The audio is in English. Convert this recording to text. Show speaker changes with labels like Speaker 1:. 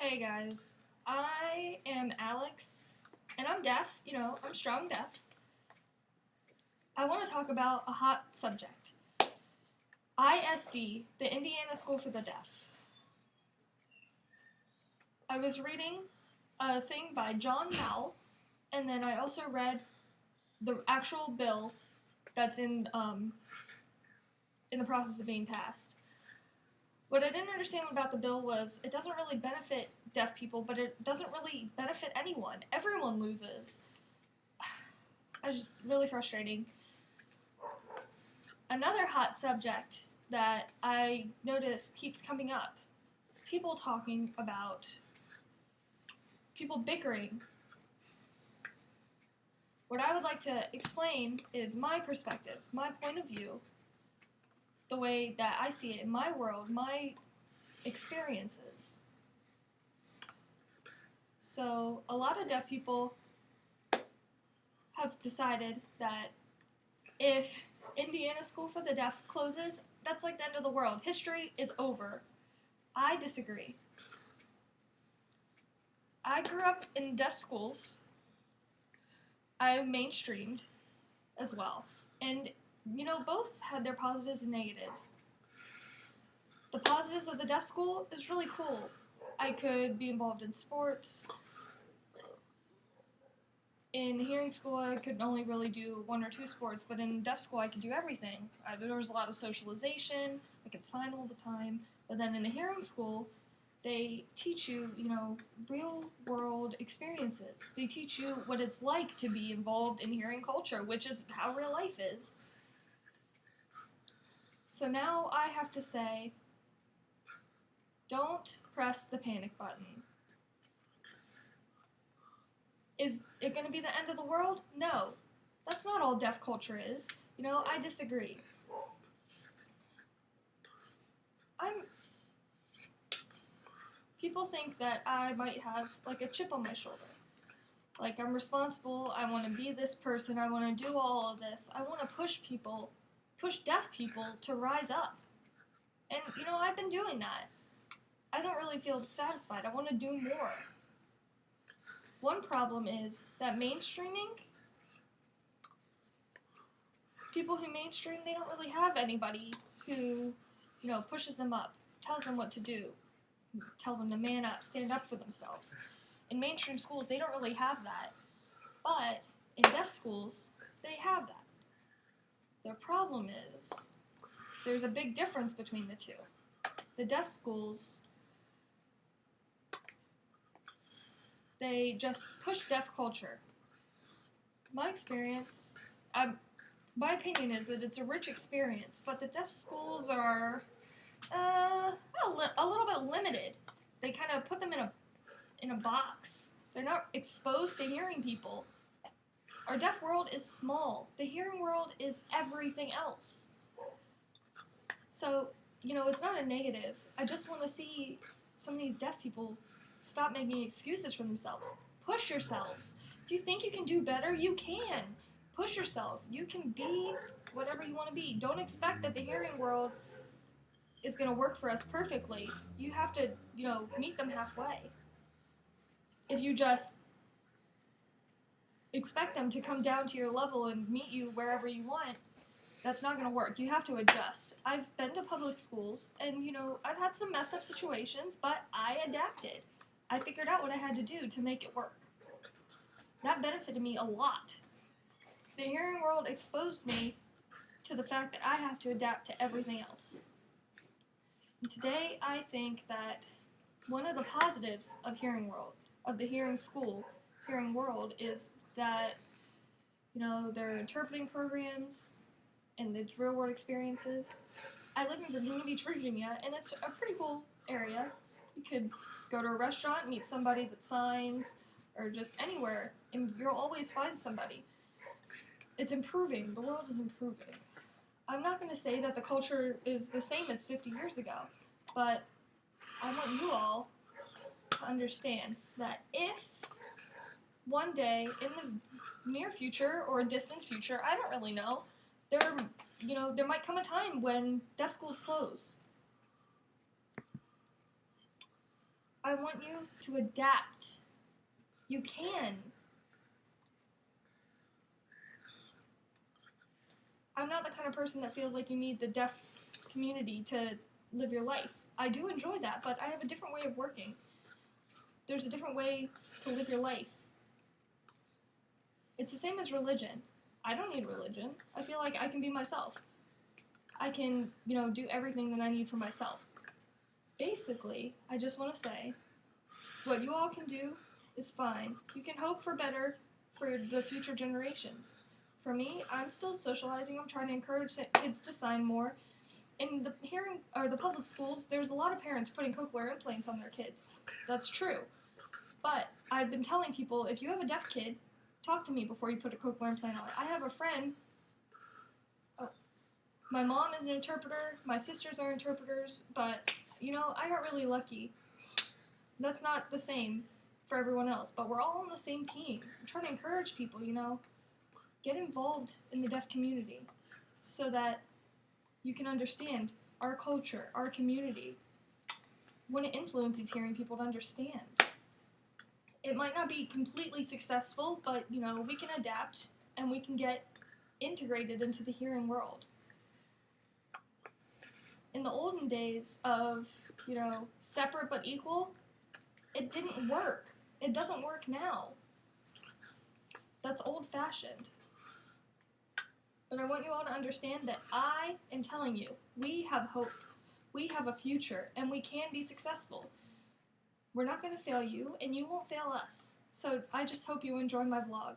Speaker 1: Hey guys, I am Alex, and I'm deaf, I'm strong deaf. I want to talk about a hot subject. ISD, the Indiana School for the Deaf. I was reading a thing by John Powell, and then I also read the actual bill that's in the process of being passed. What I didn't understand about the bill was it doesn't really benefit deaf people, but it doesn't really benefit anyone. Everyone loses. It was just really frustrating. Another hot subject that I noticed keeps coming up is people talking about people bickering. What I would like to explain is my perspective, my point of view, the way that I see it in my world, my experiences. So, a lot of deaf people have decided that if Indiana School for the Deaf closes, that's like the end of the world. History is over. I disagree. I grew up in deaf schools. I mainstreamed as well. And both had their positives and negatives. The positives of the deaf school is really cool. I could be involved in sports. In hearing school, I could only really do 1 or 2 sports, but in deaf school, I could do everything. There was a lot of socialization. I could sign all the time. But then in a hearing school, they teach you, real-world experiences. They teach you what it's like to be involved in hearing culture, which is how real life is. So now I have to say, don't press the panic button. Is it going to be the end of the world? No. That's not all deaf culture is. I disagree. People think that I might have, like, a chip on my shoulder. Like, I'm responsible, I want to be this person, I want to do all of this. I want to push deaf people to rise up. And, I've been doing that. I don't really feel satisfied. I want to do more. One problem is that mainstreaming, people who mainstream, they don't really have anybody who, pushes them up, tells them what to do, tells them to man up, stand up for themselves. In mainstream schools, they don't really have that. But in deaf schools, they have that. Their problem is there's a big difference between the two. The deaf schools, they just push deaf culture. My experience, my opinion is that it's a rich experience, but the deaf schools are a little bit limited. They kind of put them in a box. They're not exposed to hearing people. Our deaf world is small. The hearing world is everything else. So, it's not a negative. I just want to see some of these deaf people stop making excuses for themselves. Push yourselves. If you think you can do better, you can. Push yourself. You can be whatever you want to be. Don't expect that the hearing world is going to work for us perfectly. You have to, meet them halfway. If you just expect them to come down to your level and meet you wherever you want, that's not going to work. You have to adjust. I've been to public schools, and, I've had some messed up situations, but I adapted. I figured out what I had to do to make it work. That benefited me a lot. The hearing world exposed me to the fact that I have to adapt to everything else. And today, I think that one of the positives of the hearing world, is that, there are interpreting programs and it's real-world experiences. I live in Virginia Beach, Virginia, and it's a pretty cool area. You could go to a restaurant, meet somebody that signs, or just anywhere, and you'll always find somebody. It's improving. The world is improving. I'm not going to say that the culture is the same as 50 years ago, but I want you all to understand that if one day in the near future or a distant future, I don't really know, there might come a time when deaf schools close. I want you to adapt. You can. I'm not the kind of person that feels like you need the deaf community to live your life. I do enjoy that, but I have a different way of working. There's a different way to live your life. It's the same as religion. I don't need religion. I feel like I can be myself. I can, do everything that I need for myself. Basically, I just want to say, what you all can do is fine. You can hope for better for the future generations. For me, I'm still socializing. I'm trying to encourage kids to sign more. In the public schools, there's a lot of parents putting cochlear implants on their kids. That's true. But I've been telling people, if you have a deaf kid, talk to me before you put a cochlear implant on. I have a friend. My mom is an interpreter. My sisters are interpreters. But, I got really lucky. That's not the same for everyone else. But we're all on the same team. I'm trying to encourage people, Get involved in the deaf community so that you can understand our culture, our community. What it influences hearing people to understand. It might not be completely successful, but, we can adapt and we can get integrated into the hearing world. In the olden days of, separate but equal, it didn't work. It doesn't work now. That's old-fashioned. But I want you all to understand that I am telling you, we have hope. We have a future, and we can be successful. We're not going to fail you, and you won't fail us. So I just hope you enjoy my vlog.